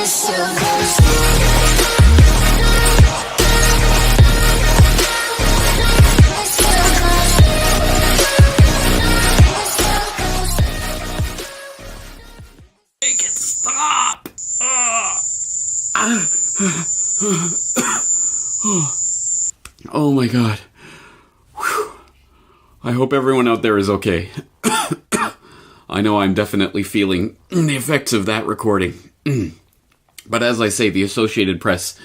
Make it stop! Oh my god. Whew. I hope everyone out there is okay. I know I'm definitely feeling the effects of that recording. But as I say, the Associated Press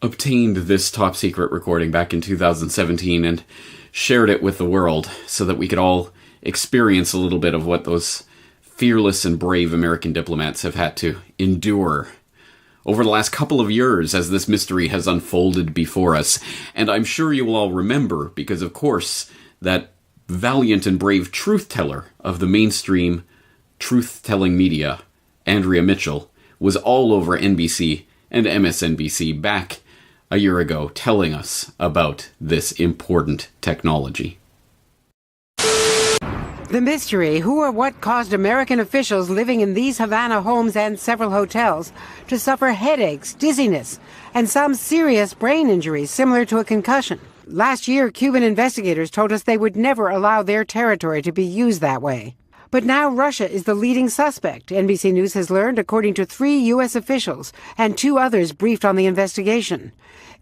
obtained this top secret recording back in 2017 and shared it with the world so that we could all experience a little bit of what those fearless and brave American diplomats have had to endure over the last couple of years as this mystery has unfolded before us. And I'm sure you will all remember, because of course, that valiant and brave truth-teller of the mainstream truth-telling media, Andrea Mitchell, was all over NBC and MSNBC back a year ago telling us about this important technology. The mystery, who or what caused American officials living in these Havana homes and several hotels to suffer headaches, dizziness, and some serious brain injuries similar to a concussion. Last year, Cuban investigators told us they would never allow their territory to be used that way. But now Russia is the leading suspect, NBC News has learned, according to 3 U.S. officials and 2 others briefed on the investigation.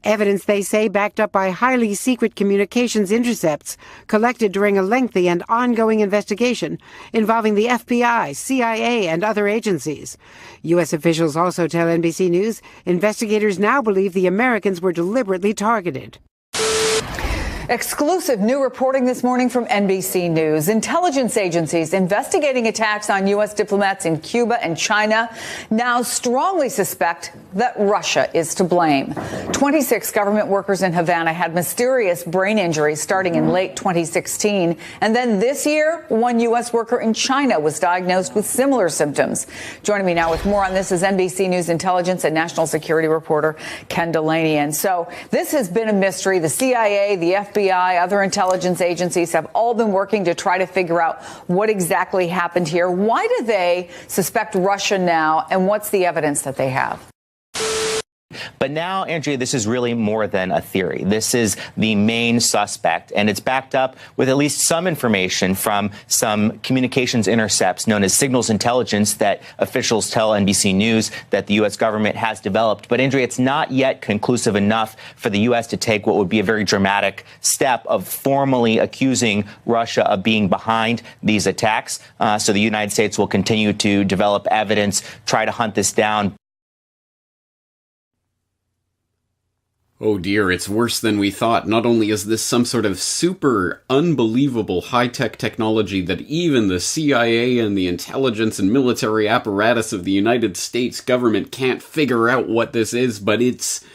Evidence, they say, backed up by highly secret communications intercepts collected during a lengthy and ongoing investigation involving the FBI, CIA, and other agencies. U.S. officials also tell NBC News investigators now believe the Americans were deliberately targeted. Exclusive new reporting this morning from NBC News. Intelligence agencies investigating attacks on U.S. diplomats in Cuba and China now strongly suspect that Russia is to blame. 26 government workers in Havana had mysterious brain injuries starting in late 2016. And then this year, 1 U.S. worker in China was diagnosed with similar symptoms. Joining me now with more on this is NBC News intelligence and national security reporter Ken Delaney. And so this has been a mystery. The CIA, the FBI, other intelligence agencies have all been working to try to figure out what exactly happened here. Why do they suspect Russia now, and what's the evidence that they have? But now, Andrea, this is really more than a theory. This is the main suspect, and it's backed up with at least some information from some communications intercepts known as signals intelligence that officials tell NBC News that the U.S. government has developed. But, Andrea, it's not yet conclusive enough for the U.S. to take what would be a very dramatic step of formally accusing Russia of being behind these attacks. So the United States will continue to develop evidence, try to hunt this down. Oh dear, it's worse than we thought. Not only is this some sort of super unbelievable high-tech technology that even the CIA and the intelligence and military apparatus of the United States government can't figure out what this is, but it's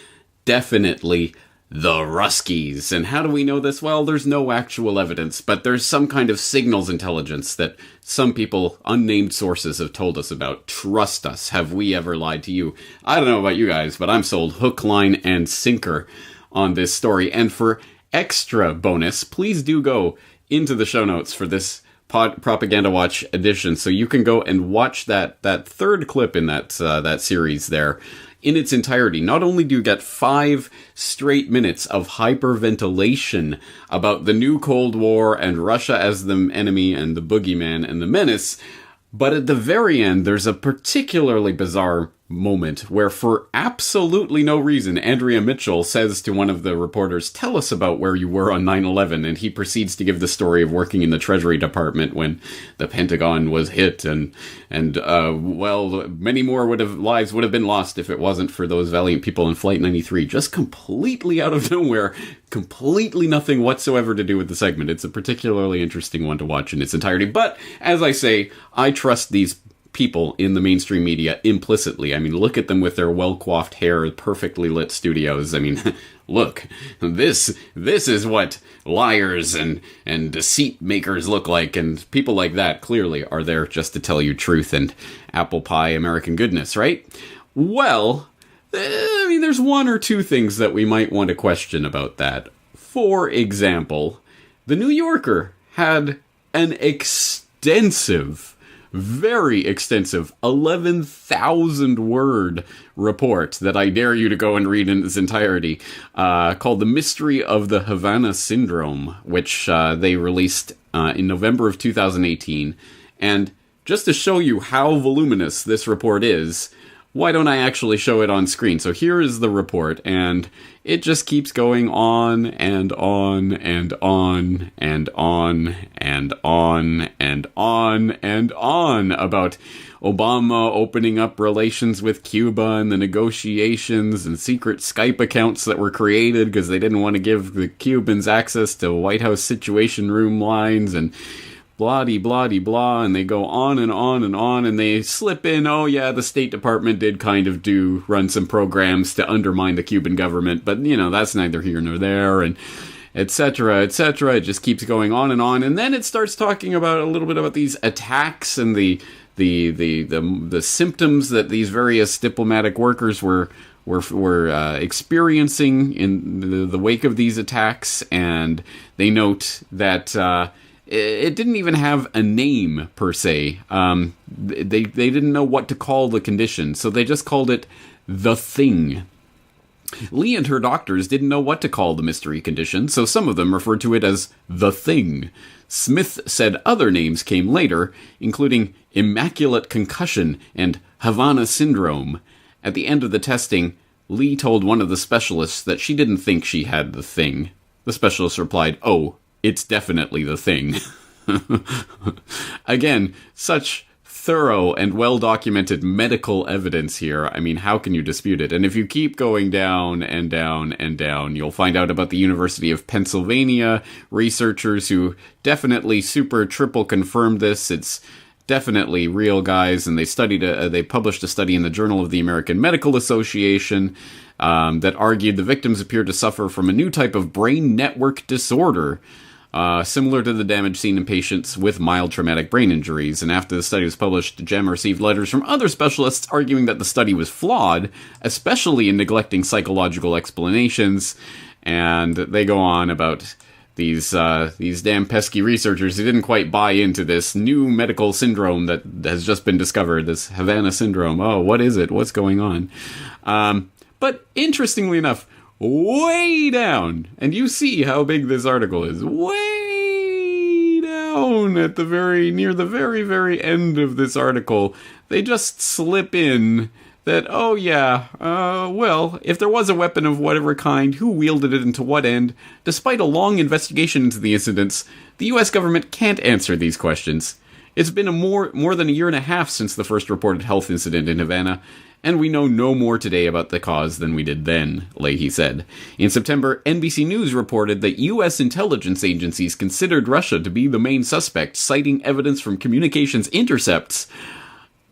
definitely the Ruskies. And how do we know this? Well, there's no actual evidence, but there's some kind of signals intelligence that some people, unnamed sources, have told us about. Trust us. Have we ever lied to you? I don't know about you guys, but I'm sold hook, line, and sinker on this story. And for extra bonus, please do go into the show notes for this Propaganda Watch edition, so you can go and watch that third clip in that series there in its entirety. Not only do you get 5 straight minutes of hyperventilation about the new Cold War and Russia as the enemy and the boogeyman and the menace, but at the very end, there's a particularly bizarre moment where, for absolutely no reason, Andrea Mitchell says to one of the reporters, "Tell us about where you were on 9/11, and he proceeds to give the story of working in the Treasury Department when the Pentagon was hit, and well, many more lives would have been lost if it wasn't for those valiant people in Flight 93. Just completely out of nowhere, completely nothing whatsoever to do with the segment. It's a particularly interesting one to watch in its entirety. But, as I say, I trust these people in the mainstream media implicitly. I mean, look at them with their well-coiffed hair, perfectly lit studios. I mean, look, this is what liars and deceit makers look like, and people like that clearly are there just to tell you truth and apple pie American goodness, right? Well, I mean, there's 1 or 2 things that we might want to question about that. For example, the New Yorker had an extensive very extensive 11,000 word report that I dare you to go and read in its entirety, called The Mystery of the Havana Syndrome, which they released in November of 2018. And just to show you how voluminous this report is, why don't I actually show it on screen? So here is the report, and it just keeps going on and on and on and on and on and on and on about Obama opening up relations with Cuba and the negotiations and secret Skype accounts that were created because they didn't want to give the Cubans access to White House Situation Room lines and blah-de-blah-de-blah, and they go on and on and on, and they slip in, oh yeah, the State Department did kind of run some programs to undermine the Cuban government, but, that's neither here nor there, and etc., etc. It just keeps going on, and then it starts talking about a little bit about these attacks and the symptoms that these various diplomatic workers were experiencing in the wake of these attacks, and they note that it didn't even have a name, per se. They didn't know what to call the condition, so they just called it the Thing. Lee and her doctors didn't know what to call the mystery condition, so some of them referred to it as the Thing. Smith said other names came later, including Immaculate Concussion and Havana Syndrome. At the end of the testing, Lee told one of the specialists that she didn't think she had the Thing. The specialist replied, "Oh, it's definitely the Thing." Again, such thorough and well-documented medical evidence here. I mean, how can you dispute it? And if you keep going down and down and down, you'll find out about the University of Pennsylvania researchers who definitely triple confirmed this. It's definitely real, guys, and they published a study in the Journal of the American Medical Association that argued the victims appeared to suffer from a new type of brain network disorder, similar to the damage seen in patients with mild traumatic brain injuries. And after the study was published, GEM received letters from other specialists arguing that the study was flawed, especially in neglecting psychological explanations. And they go on about these damn pesky researchers who didn't quite buy into this new medical syndrome that has just been discovered, this Havana Syndrome. Oh, what is it? What's going on? But interestingly enough, way down, and you see how big this article is, way down at near the very, very end of this article, they just slip in that, oh yeah, well, if there was a weapon of whatever kind, who wielded it and to what end? Despite a long investigation into the incidents, the U.S. government can't answer these questions. It's been more than a year and a half since the first reported health incident in Havana, and we know no more today about the cause than we did then, Leahy said. In September, NBC News reported that U.S. intelligence agencies considered Russia to be the main suspect, citing evidence from communications intercepts.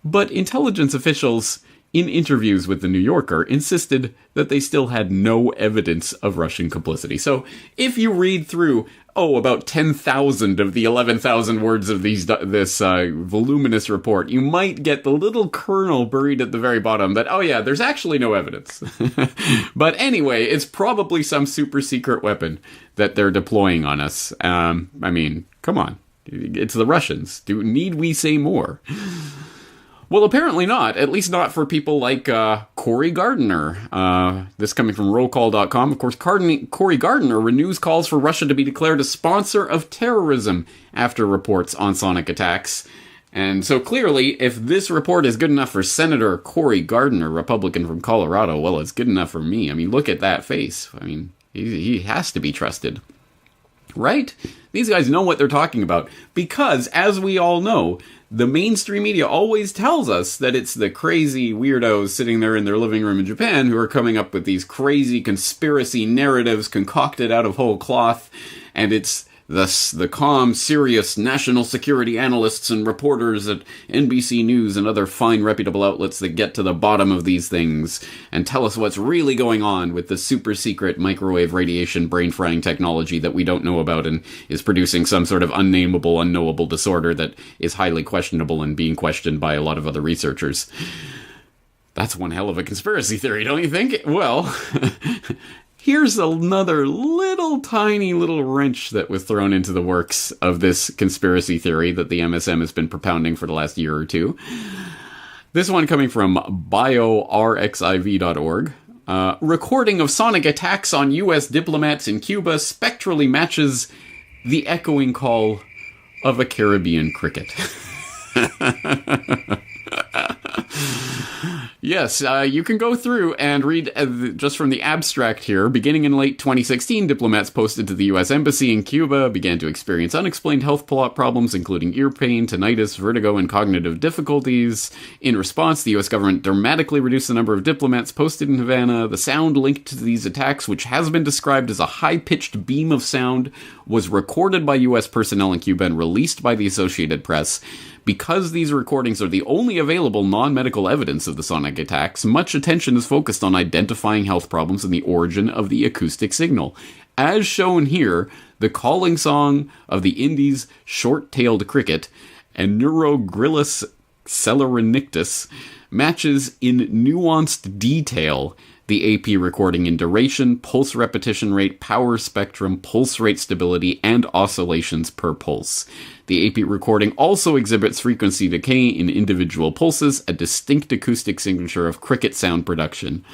But intelligence officials, in interviews with The New Yorker, insisted that they still had no evidence of Russian complicity. So, if you read through, about 10,000 of the 11,000 words of this voluminous report, you might get the little kernel buried at the very bottom that, oh yeah, there's actually no evidence. But anyway, it's probably some super secret weapon that they're deploying on us. I mean, come on. It's the Russians. Need we say more? Well, apparently not, at least not for people like Cory Gardner. This coming from rollcall.com. Of course, Cory Gardner renews calls for Russia to be declared a sponsor of terrorism after reports on sonic attacks. And so clearly, if this report is good enough for Senator Cory Gardner, Republican from Colorado, well, it's good enough for me. I mean, look at that face. I mean, he has to be trusted. Right? These guys know what they're talking about. Because, as we all know, the mainstream media always tells us that it's the crazy weirdos sitting there in their living room in Japan who are coming up with these crazy conspiracy narratives concocted out of whole cloth, and it's the calm, serious national security analysts and reporters at NBC News and other fine, reputable outlets that get to the bottom of these things and tell us what's really going on with the super-secret microwave radiation brain-frying technology that we don't know about and is producing some sort of unnameable, unknowable disorder that is highly questionable and being questioned by a lot of other researchers. That's one hell of a conspiracy theory, don't you think? Well, here's another little tiny little wrench that was thrown into the works of this conspiracy theory that the MSM has been propounding for the last year or two. This one coming from biorxiv.org. Recording of sonic attacks on U.S. diplomats in Cuba spectrally matches the echoing call of a Caribbean cricket. Yes, you can go through and read just from the abstract here. Beginning in late 2016, diplomats posted to the U.S. Embassy in Cuba began to experience unexplained health problems, including ear pain, tinnitus, vertigo, and cognitive difficulties. In response, the U.S. government dramatically reduced the number of diplomats posted in Havana. The sound linked to these attacks, which has been described as a high-pitched beam of sound, was recorded by U.S. personnel in Cuba and released by the Associated Press. Because these recordings are the only available non-medical evidence of the sonic attacks, much attention is focused on identifying health problems and the origin of the acoustic signal. As shown here, the calling song of the Indies' short-tailed cricket, and Neurogryllus celerinictus, matches in nuanced detail the AP recording in duration, pulse repetition rate, power spectrum, pulse rate stability, and oscillations per pulse. The AP recording also exhibits frequency decay in individual pulses, a distinct acoustic signature of cricket sound production.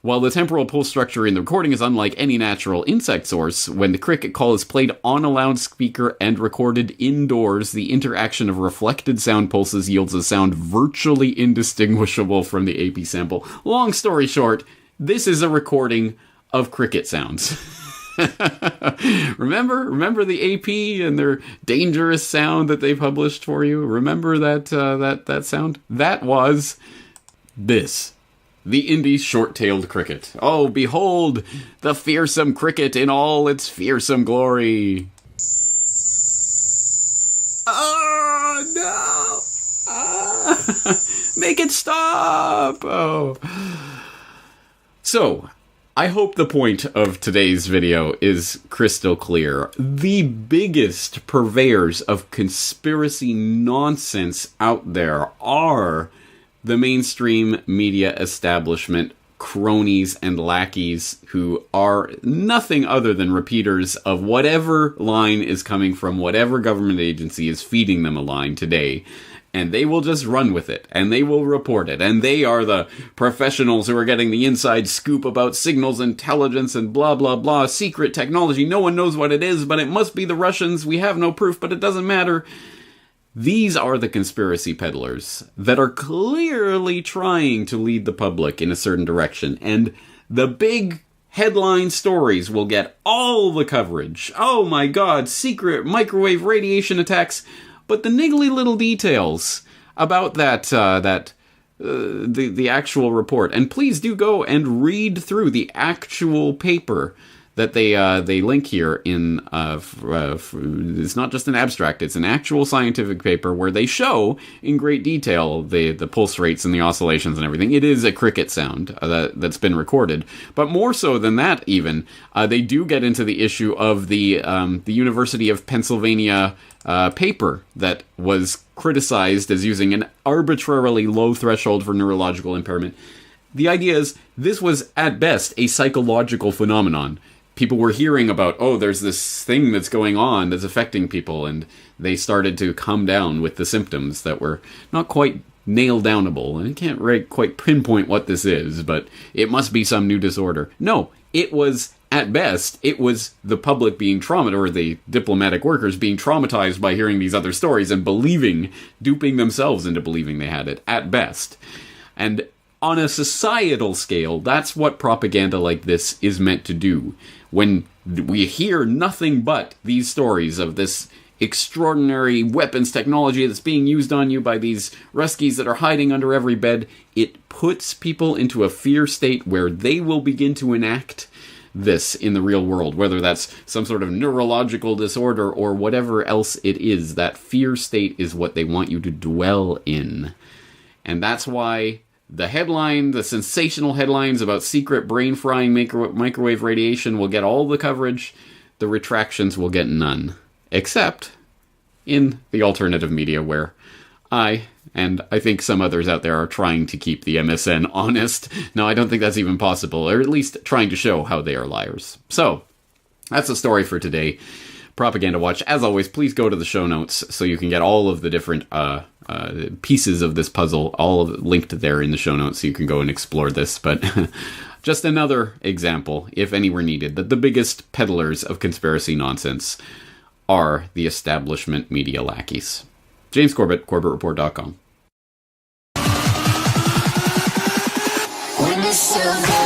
While the temporal pulse structure in the recording is unlike any natural insect source, when the cricket call is played on a loudspeaker and recorded indoors, the interaction of reflected sound pulses yields a sound virtually indistinguishable from the AP sample. Long story short, this is a recording of cricket sounds. Remember the AP and their dangerous sound that they published for you? Remember that sound? That was this. The Indies' short-tailed cricket. Oh, behold, the fearsome cricket in all its fearsome glory. Oh, no! Make it stop! Oh. So, I hope the point of today's video is crystal clear. The biggest purveyors of conspiracy nonsense out there are the mainstream media establishment, cronies and lackeys who are nothing other than repeaters of whatever line is coming from whatever government agency is feeding them a line today. And they will just run with it, and they will report it, and they are the professionals who are getting the inside scoop about signals intelligence and blah blah blah, secret technology. No one knows what it is, but it must be the Russians. We have no proof, but it doesn't matter. These are the conspiracy peddlers that are clearly trying to lead the public in a certain direction. And the big headline stories will get all the coverage. Oh my god, secret microwave radiation attacks. But the niggly little details about the actual report. And please do go and read through the actual paper that they link here in, it's not just an abstract, it's an actual scientific paper where they show in great detail the pulse rates and the oscillations and everything. It is a cricket sound that's been recorded. But more so than that even, they do get into the issue of the University of Pennsylvania paper that was criticized as using an arbitrarily low threshold for neurological impairment. The idea is this was, at best, a psychological phenomenon. People were hearing about, oh, there's this thing that's going on that's affecting people, and they started to come down with the symptoms that were not quite nail downable. And I can't quite pinpoint what this is, but it must be some new disorder. No, it was, at best, it was the public being traumatized, or the diplomatic workers being traumatized by hearing these other stories and duping themselves into believing they had it, at best. And on a societal scale, that's what propaganda like this is meant to do. When we hear nothing but these stories of this extraordinary weapons technology that's being used on you by these Ruskies that are hiding under every bed, it puts people into a fear state where they will begin to enact this in the real world, whether that's some sort of neurological disorder or whatever else it is. That fear state is what they want you to dwell in. And that's why the sensational headlines about secret brain-frying microwave radiation will get all the coverage. The retractions will get none. Except in the alternative media, where And I think some others out there are trying to keep the MSN honest. No, I don't think that's even possible, or at least trying to show how they are liars. So, that's the story for today. Propaganda Watch. As always, please go to the show notes so you can get all of the different pieces of this puzzle, all of it linked there in the show notes, so you can go and explore this. But just another example, if any were needed, that the biggest peddlers of conspiracy nonsense are the establishment media lackeys. James Corbett, CorbettReport.com. When it's so